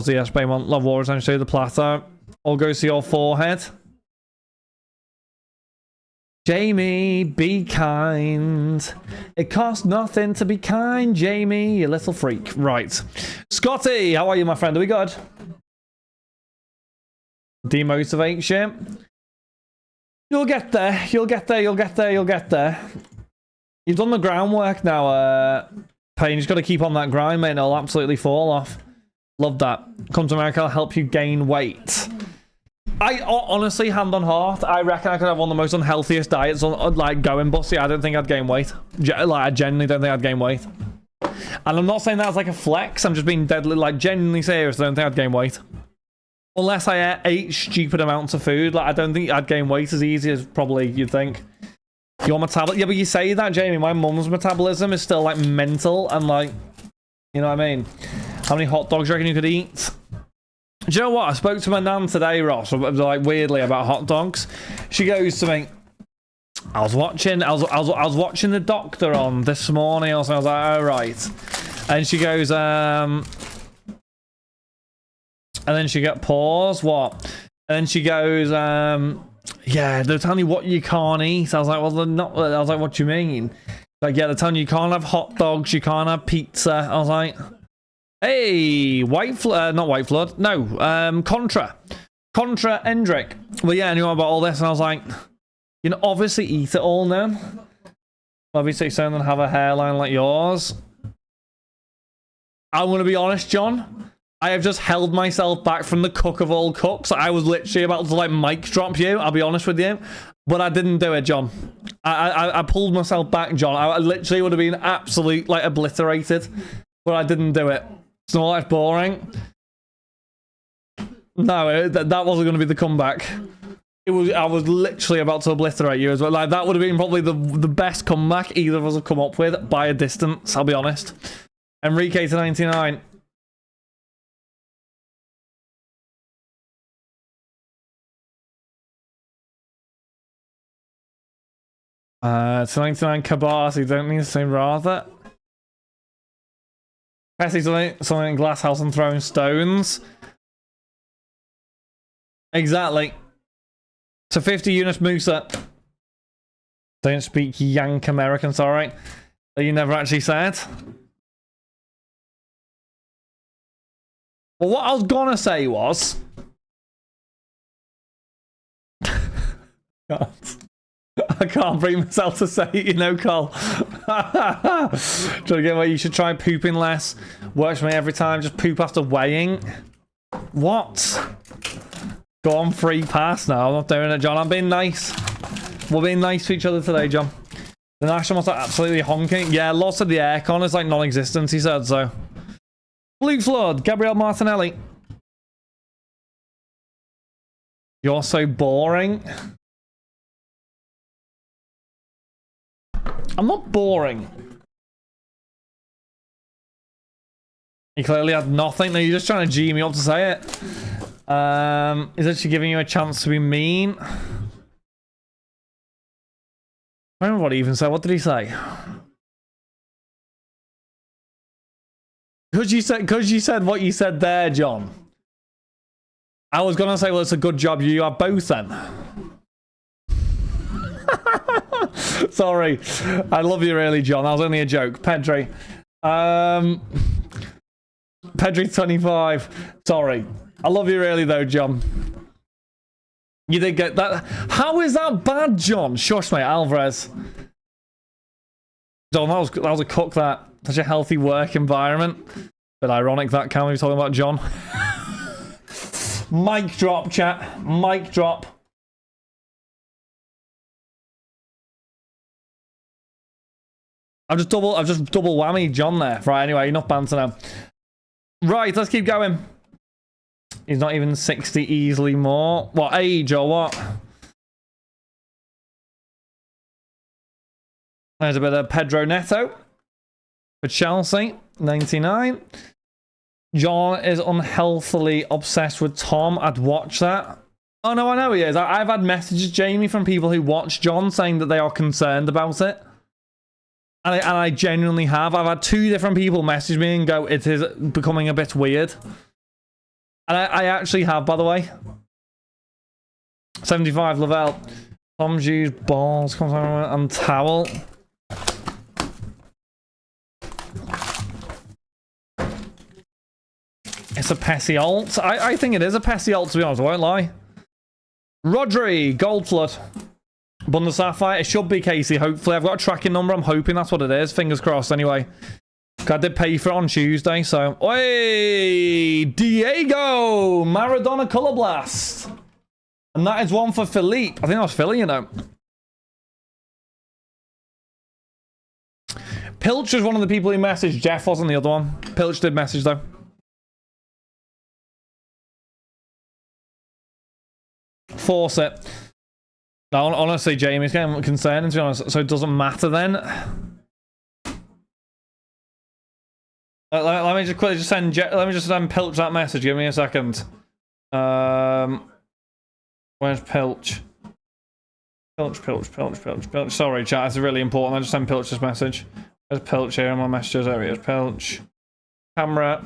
The yes, Baymont, love war essentially the platter. All goes to your forehead. Jamie, be kind. It costs nothing to be kind, Jamie, you little freak. Right. Scotty, how are you, my friend? Are we good? Demotivates you. You'll get there. You'll get there. You'll get there. You'll get there. You've done the groundwork now, Payne. You just got to keep on that grind, mate. It'll absolutely fall off. Love that. Come to America, I'll help you gain weight. I honestly, hand on heart, I reckon I could have one of the most unhealthiest diets on, like, going, Bussy. I don't think I'd gain weight. I genuinely don't think I'd gain weight. And I'm not saying that as like a flex. I'm just being deadly, like, genuinely serious. I don't think I'd gain weight. Unless I ate stupid amounts of food. Like, I don't think I'd gain weight as easy as probably you'd think. Your metabolism, yeah, but you say that, Jamie. My mum's metabolism is still, like, mental and, like, you know what I mean? How many hot dogs do you reckon you could eat? Do you know what? I spoke to my nan today, Ross, like, weirdly about hot dogs. She goes to me, I was watching the doctor on this morning, or something. I was like, oh, right. And she goes, and then she got pause, what? And then she goes, yeah, they're telling you what you can't eat. I was like, well, they're not. I was like, what do you mean? Like, yeah, they're telling you can't have hot dogs, you can't have pizza. I was like, hey, not White Flood, no, Contra Hendrick. Well, yeah, I knew about all this, and I was like, you know, obviously eat it all now. Obviously, so then have a hairline like yours. I'm gonna be honest, John. I have just held myself back from the cook of all cooks. I was literally about to, like, mic drop you, I'll be honest with you. But I didn't do it, John. I pulled myself back, John. I literally would have been absolute, like, obliterated. But I didn't do it. It's not like boring. No, that wasn't going to be the comeback. I was literally about to obliterate you as well. Like, that would have been probably the best comeback either of us have come up with by a distance, I'll be honest. Enrique to 99. To 99 Kabasi, don't need to say rather. Messi something in glass house and throwing stones. Exactly. To 50 Yunus Musa. Don't speak Yank American, sorry. That you never actually said. Well, what I was gonna say was... God. I can't bring myself to say it, you know, Cole. Trying to get away, you should try pooping less. Works for me every time, just poop after weighing. What? Go on, free pass now. I'm not doing it, John. I'm being nice. We're being nice to each other today, John. The national was absolutely honking. Yeah, lots of the aircon is like non-existent, he said so. Blue Flood, Gabriel Martinelli. You're so boring. I'm not boring. You clearly had nothing. No, you're just trying to G me up to say it. Is it she giving you a chance to be mean? I don't remember what he even said. What did he say? Because you said what you said there, John. I was gonna say, well, it's a good job you have both then. Sorry. I love you really, John. That was only a joke. Pedri. Pedri 25. Sorry. I love you really though, John. You did get that. How is that bad, John? Shush, mate. Alvarez. John, that was a cook, that. Such a healthy work environment. Bit ironic that, can we be talking about John? Mic drop, chat. Mic drop. I've just double whammy John there. Right, anyway, enough banter now. Right, let's keep going. He's not even 60 easily more. What age or what? There's a bit of Pedro Neto for Chelsea, 99. John is unhealthily obsessed with Tom. I'd watch that. Oh no, I know he is. I've had messages, Jamie, from people who watch John saying that they are concerned about it. And I genuinely have. I've had 2 different people message me and go, it is becoming a bit weird. And I actually have, by the way. 75 Lavelle. Tom Hughes, balls, comes on and towel. It's a Pessy alt. I think it is a Pessy alt, to be honest. I won't lie. Rodri, Gold Flood. Bunda Sapphire. It should be Casey, hopefully. I've got a tracking number. I'm hoping that's what it is. Fingers crossed, anyway. I did pay for it on Tuesday, so... Oi! Diego! Maradona Colour Blast. And that is one for Philippe. I think that was Philly, you know. Pilch was one of the people who messaged. Jeff wasn't the other one. Pilch did message, though. Force it. No, honestly, Jamie's getting concerning, to be honest. So it doesn't matter then. Let me just quickly just send. Let me just send Pilch that message. Give me a second. Where's Pilch? Pilch. Sorry, chat. It's really important. I just sent Pilch this message. There's Pilch here on my messages. There he is. Pilch. Camera.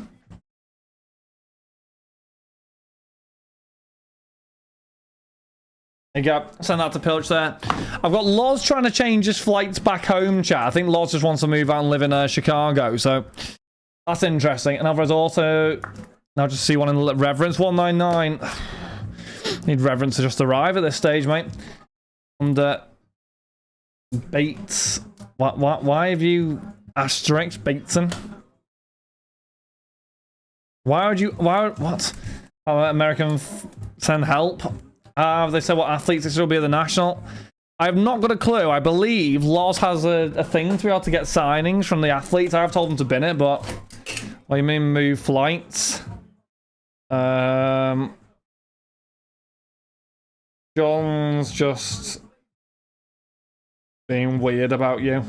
There you go. Send that to Pilch there. I've got Loz trying to change his flights back home, chat. I think Loz just wants to move out and live in Chicago, so that's interesting. And I've also now just see one in Reverence 199. Need Reverence to just arrive at this stage, mate. And Bates. Why have you asterisk Bateson? Why would you? What? Oh, American send help. They said what athletes this will be at the national. I have not got a clue. I believe Loz has a thing to be able to get signings from the athletes. I have told them to bin it, but what do you mean move flights? John's just being weird about you. ...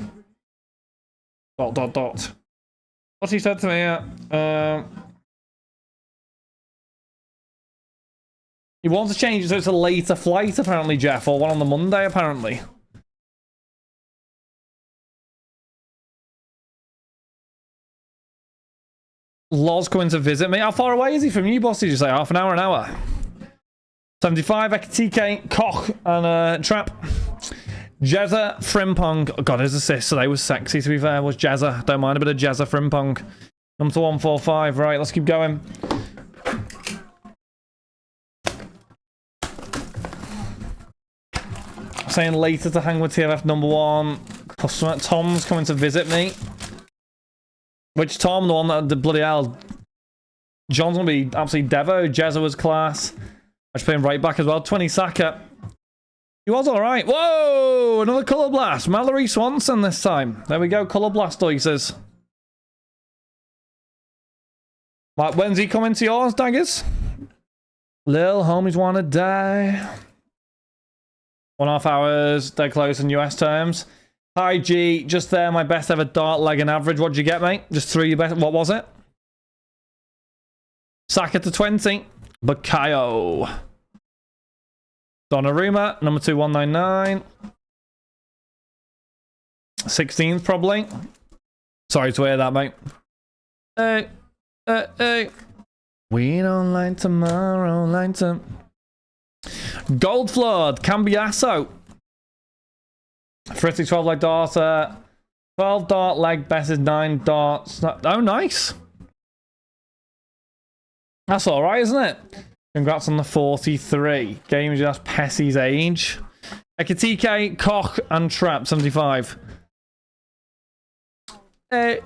What he said to me. He wants to change it so it's a later flight, apparently, Jeff, or one on the Monday, apparently. Loz coming to visit me. How far away is he from you, boss? Did you say half an hour, an hour? 75, Ekatike, Koch, and Trap. Jezza, Frimpong. Oh, God, his assist today was sexy, to be fair. Was Jezza. Don't mind a bit of Jezza, Frimpong. Number to 145. Right, let's keep going. Saying later to hang with TFF number 1. Customer Tom's coming to visit me. Which Tom? The one that the bloody hell. John's gonna be absolutely Devo. Jezza was class. I should play him right back as well. 20 Saka. He was alright. Whoa! Another Colour Blast. Mallory Swanson this time. There we go. Colour Blast, he says. Right, when's he coming to yours, Daggers? Lil homies wanna die. 1.5 hours, dead close in US terms. Hi G, just there, my best ever dart leg and average. What'd you get, mate? Just 3 best. What was it? Saka to 20. Bakayo. Donnarumma, number 2, 199. 16th, probably. Sorry to hear that, mate. Hey. We don't like tomorrow, like to... Gold Flood, Cambiasso. Fritzy 12 leg dart. 12 dart leg, best is 9 darts. Oh, nice. That's alright, isn't it? Congrats on the 43. Game just Pessy's age. Ekatike, Koch, and Trap 75. Hey.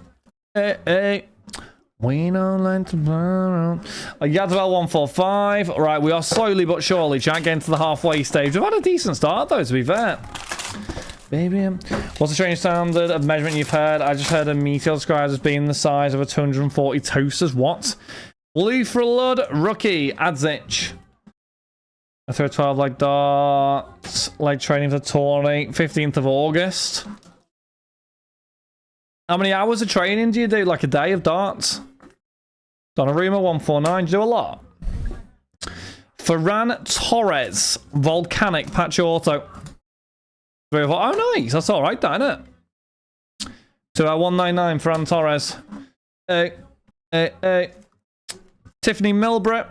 We don't like tomorrow. Yadwell 145. Right, we are slowly but surely getting to the halfway stage. We've had a decent start though, to be fair. Baby, what's the training standard of measurement you've heard? I just heard a meteor described as being the size of a 240 toasters. What? Blue for Lud, rookie, Adzich. I threw a 12 leg dart. Leg training for tourney, 15th of August. How many hours of training do you do? Like a day of darts? Donnarumma 149. Do you do a lot? Ferran Torres, Volcanic, patch auto. Oh, nice. That's alright, that, isn't it? 199, Ferran Torres. Tiffany Milbra.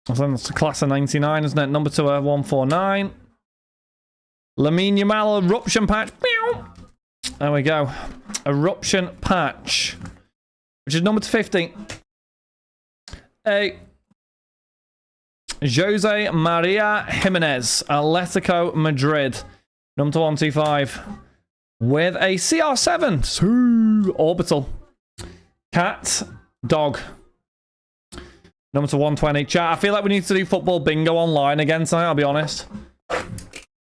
I think that's the class of 99, isn't it? Number 2, 149. Lamine Yamal eruption patch. There we go. Eruption patch. Which is number 50. A Jose Maria Jimenez, Atletico Madrid. Number 125. With a CR7. Orbital. Cat. Dog. Number 120. Chat, I feel like we need to do football bingo online again tonight, I'll be honest.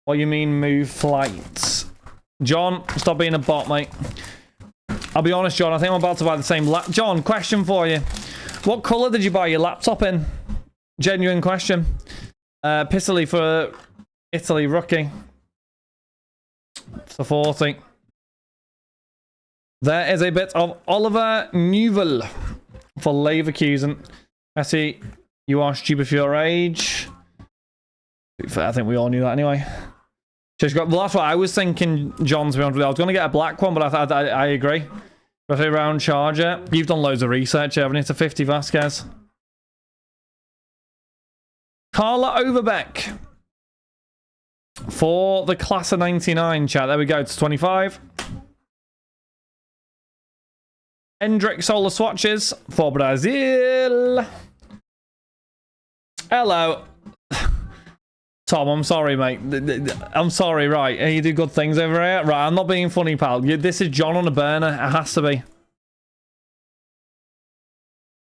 What you mean move flights? John, stop being a bot, mate. I'll be honest, John, I think I'm about to buy the same John, question for you. What colour did you buy your laptop in? Genuine question. Pissily for Italy, rookie. For 40. There is a bit of Oliver Neuville for Leverkusen. Messi, you are stupid for your age. I think we all knew that anyway. Well, that's what I was thinking, John, to be honest with you. I was going to get a black one, but I agree. Roughly round charger. You've done loads of research, haven't you? It's a 50 Vasquez. Carla Overbeck. For the class of 99, chat. There we go. It's 25. Hendrik Solar Swatches for Brazil. Hello. Tom, I'm sorry, mate. I'm sorry, right. You do good things over here? Right, I'm not being funny, pal. This is John on a burner. It has to be.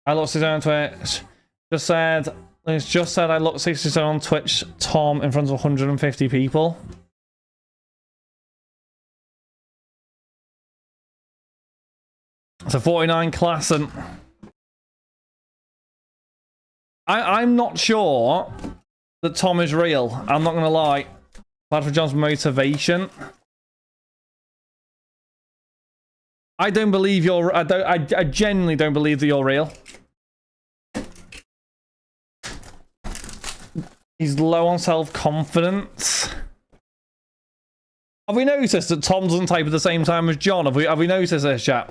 I look 67 on Twitch. Just said I look 67 on Twitch, Tom, in front of 150 people. It's a 49 class, and I'm not sure that Tom is real. I'm not gonna lie. Glad for John's motivation. I don't believe you're. I genuinely don't believe that you're real. He's low on self-confidence. Have we noticed that Tom doesn't type at the same time as John? Have we noticed this, chat?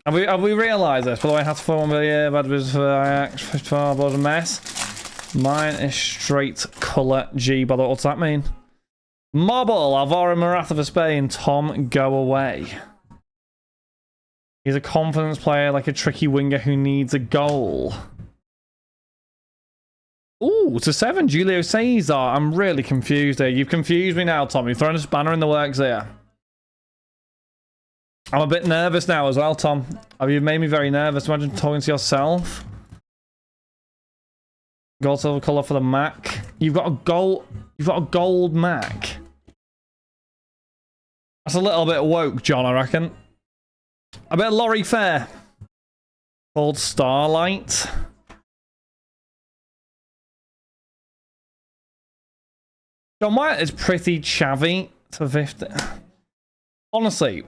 Have we realised this? By the way, I had to form a bad business for Ajax. Far was a mess. Mine is straight colour G. By the way, what's that mean? Mobile, Alvaro Morata for Spain. Tom, go away. He's a confidence player, like a tricky winger who needs a goal. Ooh, it's a 7. Julio Cesar. I'm really confused here. You've confused me now, Tom. You've thrown a spanner in the works here. I'm a bit nervous now as well, Tom. You've made me very nervous. Imagine talking to yourself. Gold silver colour for the Mac. You've got a gold Mac. That's a little bit woke, John, I reckon. A bit of Laurie Fair. Called Starlight. John White is pretty chavvy to 50. Honestly.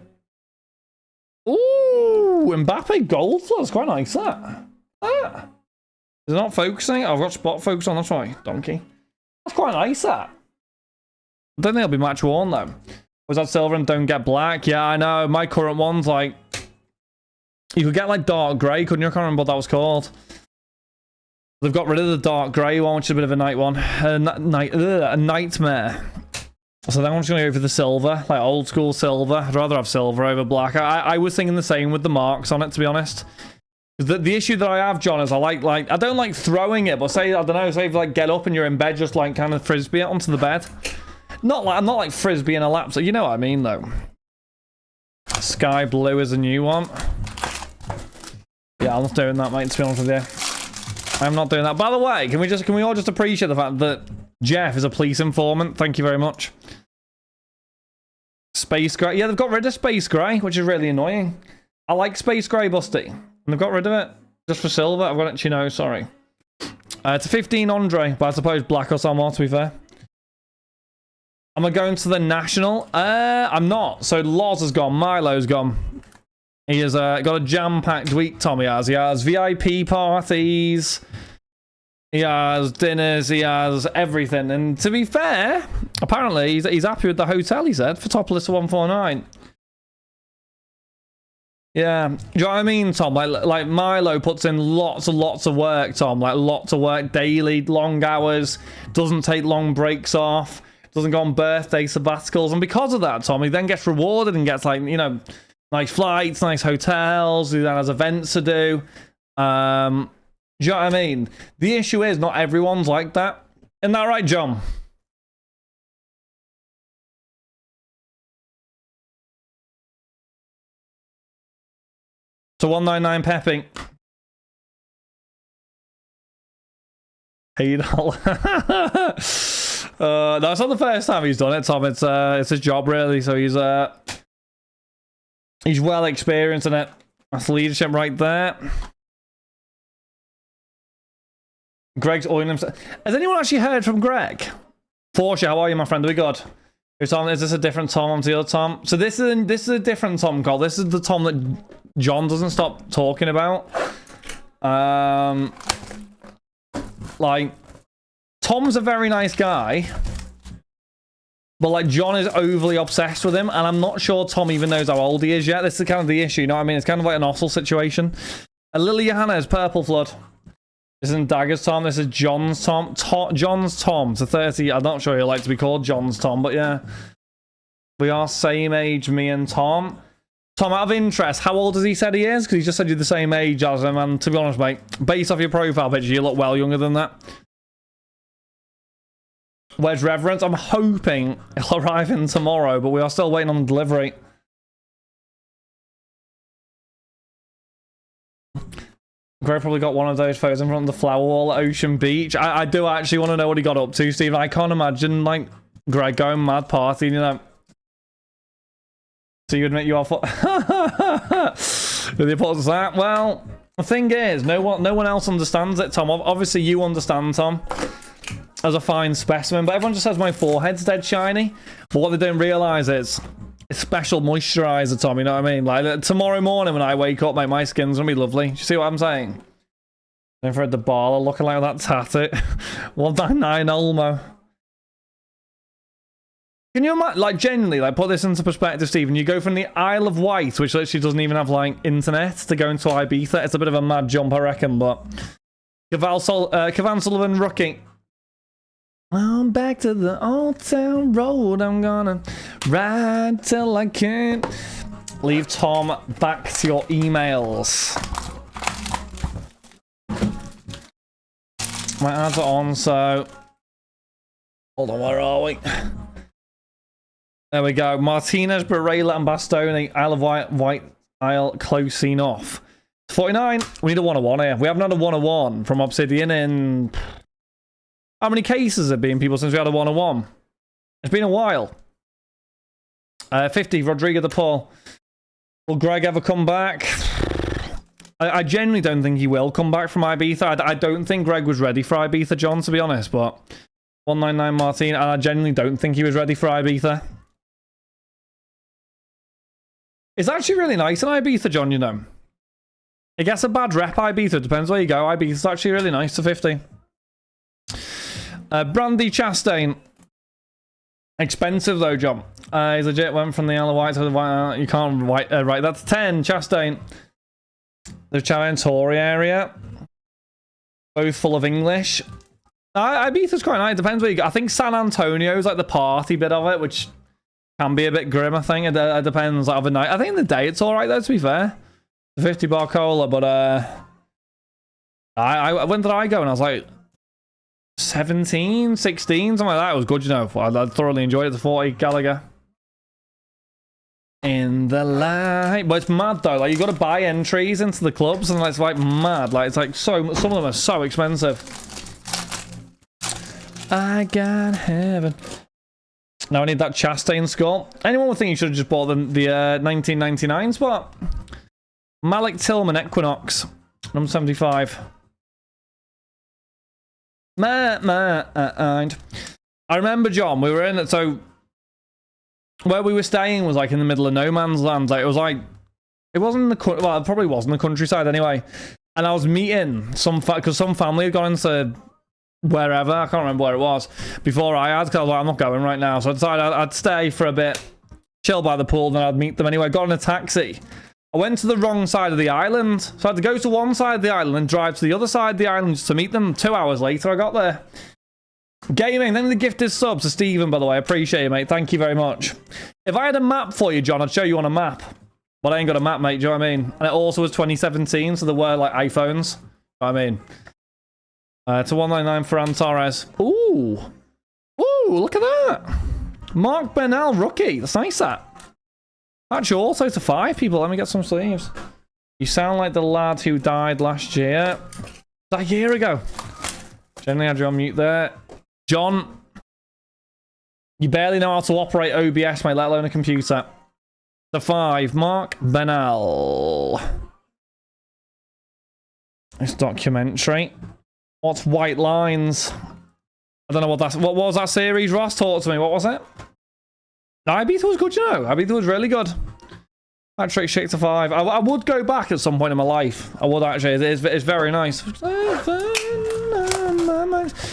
Ooh, Mbappe gold. That's quite nice, that. Is it not focusing? I've got spot focus on, that's right, donkey. That's quite nice, that. I don't think it'll be match worn, though. Was that silver and don't get black? Yeah, I know. My current one's like... You could get, like, dark grey, couldn't you? I can't remember what that was called. They've got rid of the dark grey one, which is a bit of a night one. A nightmare. So then I'm just going to go for the silver, like old school silver. I'd rather have silver over black. I was thinking the same with the marks on it, to be honest. The issue that I have, John, is I don't like throwing it, but say, I don't know, say if you like get up and you're in bed, just like kind of frisbee it onto the bed. I'm not like frisbee in a laptop, you know what I mean, though. Sky blue is a new one. Yeah, I'm not doing that, mate, to be honest with you. I'm not doing that. By the way, can we all just appreciate the fact that Jeff is a police informant? Thank you very much. Space Grey. Yeah, they've got rid of Space Grey, which is really annoying. I like Space Grey, Busty. And they've got rid of it. Just for silver. I've got it, you know, sorry. It's a 15 Andre, but I suppose black or somewhere, to be fair. Am I going to the National? I'm not. So Loz has gone. Milo's gone. He has got a jam-packed week, Tom. He has VIP parties. He has dinners. He has everything. And to be fair, apparently he's happy with the hotel, he said, for top list of 149. Yeah, do you know what I mean, Tom? Like Milo puts in lots and lots of work, Tom. Like lots of work daily, long hours, doesn't take long breaks off, doesn't go on birthday sabbaticals, and because of that, Tom, he then gets rewarded and gets, like, you know, nice flights, nice hotels. He then has events to do. Do you know what I mean? The issue is not everyone's like that. Isn't that right, John? So 199 Peppy. $8. That's not the first time he's done it, Tom. It's his job, really. So he's well experienced in it. That's leadership right there. Greg's oiling himself. Has anyone actually heard from Greg? Forsha, how are you, my friend? Are we good? Tom, is this a different Tom to the other Tom? So this is a different Tom, Cole. This is the Tom that John doesn't stop talking about. Like, Tom's a very nice guy, but like John is overly obsessed with him, and I'm not sure Tom even knows how old he is yet. This is kind of the issue, you know what I mean? It's kind of like an Ossel situation. Liliana is Purple Flood. This isn't Daggers Tom, this is John's Tom. John's Tom to 30. I'm not sure he'll like to be called John's Tom, but yeah. We are same age, me and Tom. Tom, out of interest, how old has he said he is? Because he just said you're the same age as him, and to be honest, mate, based off your profile picture, you look well younger than that. Where's Reverence? I'm hoping he'll arrive in tomorrow, but we are still waiting on delivery. Greg probably got one of those photos in front of the flower wall at Ocean Beach. I do actually want to know what he got up to, Stephen. I can't imagine, like, Greg going mad partying, you know. So you admit you are for... With the importance of that? Well, the thing is, no one else understands it, Tom. Obviously, you understand, Tom, as a fine specimen, but everyone just says my forehead's dead shiny. But what they don't realise is it's special moisturiser, Tom, you know what I mean? Like, tomorrow morning when I wake up, mate, my skin's gonna be lovely. Do you see what I'm saying? Infrared the baller looking like that tattoo. 199 Olmo. Can you imagine, like, genuinely, like, put this into perspective, Stephen? You go from the Isle of Wight, which literally doesn't even have, like, internet, to go into Ibiza. It's a bit of a mad jump, I reckon, but... Cavan Sullivan Rookie. I'm back to the old town road. I'm gonna ride till I can't. Leave Tom back to your emails. My ads are on, so... Hold on, where are we? There we go. Martinez, Barella, and Bastoni. Isle of Wight Isle close enough. 49. We need a 101 here. We haven't had a 101 from Obsidian in... How many cases have been, people, since we had a 101? It's been a while. 50. Rodrigo de Paul. Will Greg ever come back? I genuinely don't think he will come back from Ibiza. I don't think Greg was ready for Ibiza, John, to be honest, but... 199 Martin, and I genuinely don't think he was ready for Ibiza. It's actually really nice in Ibiza, John, you know. It gets a bad rep, Ibiza. Depends where you go. Ibiza's actually really nice to 50. Brandy Chastain. Expensive, though, John. He's legit went from the Isle of Wight to the White. You can't write. Right, that's 10. Chastain. The Chaventori area. Both full of English. Ibiza's quite nice. It depends where you go. I think San Antonio is like the party bit of it, which can be a bit grim, I think. It depends like, of the night. I think in the day it's alright, though, to be fair. The 50 bar cola, but when did I go? And I was like 17, 16, something like that. It was good, you know. I thoroughly enjoyed it. The 40 Gallagher. In the light. But it's mad, though. Like, you got to buy entries into the clubs, and it's like mad. Like, it's like so... Some of them are so expensive. I got heaven. Now I need that Chastain score. Anyone would think you should have just bought the 1999 spot. Malik Tillman, Equinox. Number 75. I remember, John, we were in it, so where we were staying was like in the middle of no man's land. Like, it was like, it wasn't in the, well, it probably was in the countryside anyway. And I was meeting some, because some family had gone into wherever, I can't remember where it was, before I had, because I was like, I'm not going right now. So I decided I'd stay for a bit, chill by the pool, then I'd meet them anyway. Got in a taxi. I went to the wrong side of the island. So I had to go to one side of the island and drive to the other side of the island just to meet them. 2 hours later, I got there. Gaming, then the gifted sub to Steven, by the way. I appreciate it, mate. Thank you very much. If I had a map for you, John, I'd show you on a map. But I ain't got a map, mate. Do you know what I mean? And it also was 2017, so there were, like, iPhones. You know what I mean? To 199 for Torres. Ooh. Ooh, look at that. Mark Bernal, rookie. That's nice, that. Actually, also to 5 people. Let me get some sleeves. You sound like the lad who died last year. Was that a year ago? Generally, I had you on mute there. John, you barely know how to operate OBS, mate, let alone a computer. To 5, Mark Bernal. This documentary. What's White Lines? I don't know what that's... What was that series, Ross? Talk to me. What was it? Ibiza was good, you know. Ibiza was really good. That trick shake to 5. I would go back at some point in my life. I would actually. It's very nice.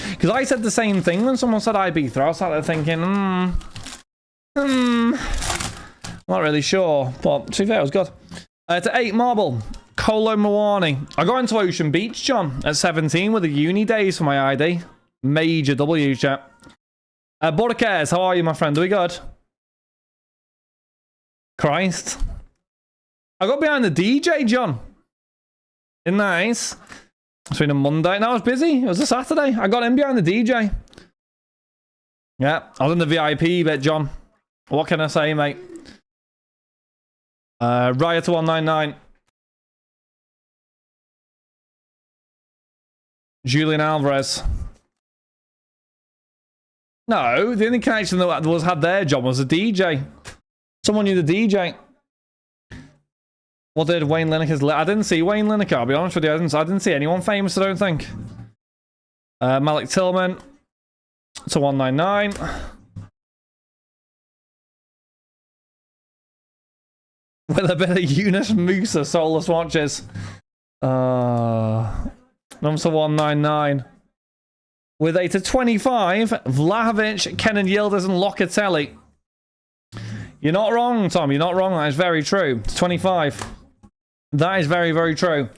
Because I said the same thing when someone said Ibiza. I was sat there thinking, not really sure. But to be fair, it was good. To 8 marble. Colo Mawani. I got into Ocean Beach, John, at 17 with the uni days for my ID. Major W, chat. Bordecares, how are you, my friend? Are we good? Christ. I got behind the DJ, John. Isn't that nice? It's been a Monday. No, I was busy. It was a Saturday. I got in behind the DJ. Yeah, I was in the VIP bit, John. What can I say, mate? Riot to 199. Julian Alvarez. No, the only connection that was had there, John, was a DJ. Someone knew the DJ. What did Wayne Lineker's... I didn't see Wayne Lineker, I'll be honest with you. I didn't see anyone famous, I don't think. Malik Tillman. To 199. With a bit of Yunus Musa soulless watches. Number to 199. With a to 25, Vlahovic, Kenan Yildiz, and Locatelli. You're not wrong, Tom. You're not wrong. That is very true. It's 25. That is very, very true.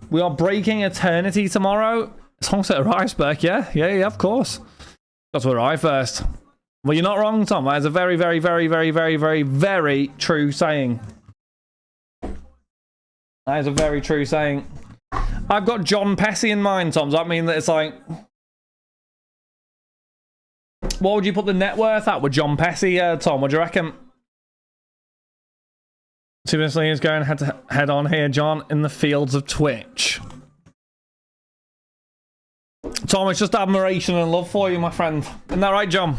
We are breaking eternity tomorrow. Songs at Iceberg, yeah? Yeah, of course. Got to arrive first. Well, you're not wrong, Tom. That is a very, very, very, very, very, very, very true saying. That is a very true saying. I've got John Pesci in mind, Tom. Does that mean that it's like... What would you put the net worth at with John Pesci, Tom? What do you reckon? Seriously, is going head on here, John, in the fields of Twitch. Tom, it's just admiration and love for you, my friend. Isn't that right, John?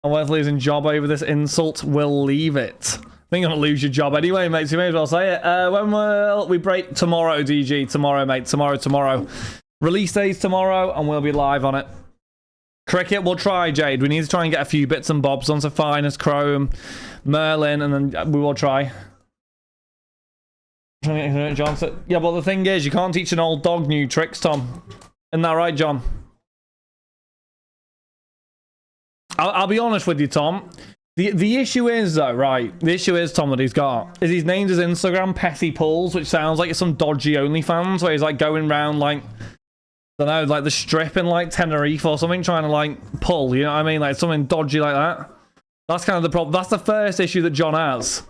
I'm worth losing job over this insult. We'll leave it. I think you're going to lose your job anyway, mate, so you may as well say it. When will we break? Tomorrow, DG. Tomorrow, mate. Tomorrow. Release days tomorrow, and we'll be live on it. Cricket, we'll try, Jade. We need to try and get a few bits and bobs onto Finest, Chrome, Merlin, and then we will try. John said, yeah, but the thing is, you can't teach an old dog new tricks, Tom. Isn't that right, John? I'll be honest with you, Tom. The issue is, though, right? The issue is, Tom, that he's he's named his Instagram Petty Pulls, which sounds like it's some dodgy OnlyFans where he's like going around like, I don't know, like the strip in like Tenerife or something, trying to like pull, you know what I mean? Like something dodgy like that. That's kind of the problem. That's the first issue that John has.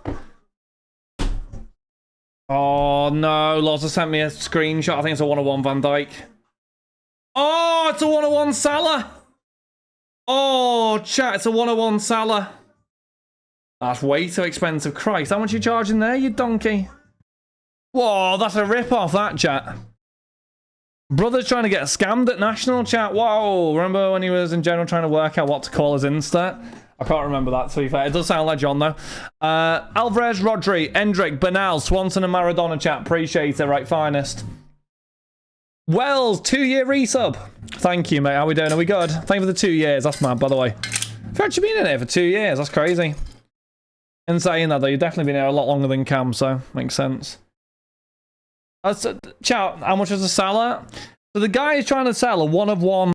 Oh no, Loza sent me a screenshot. I think it's a 101 Van Dijk. Oh, it's a 101 Salah. Oh, chat, it's a 101 Salah. That's way too expensive. Christ, how much are you charging there, you donkey? Whoa, that's a rip-off, that, chat. Brother's trying to get scammed at National, chat. Whoa, remember when he was in general trying to work out what to call his Insta? I can't remember that, to be fair. It does sound like John, though. Alvarez, Rodri, Endrick, Bernal, Swanson, and Maradona, chat. Appreciate it, right, finest. Wells, 2-year resub. Thank you, mate. How we doing? Are we good? Thank you for the 2 years. That's mad, by the way. You've actually been in here for 2 years. That's crazy. In saying that, though, you've definitely been here a lot longer than Cam, so makes sense. Chat, how much is a Salah? So the guy is trying to sell a 1 of 1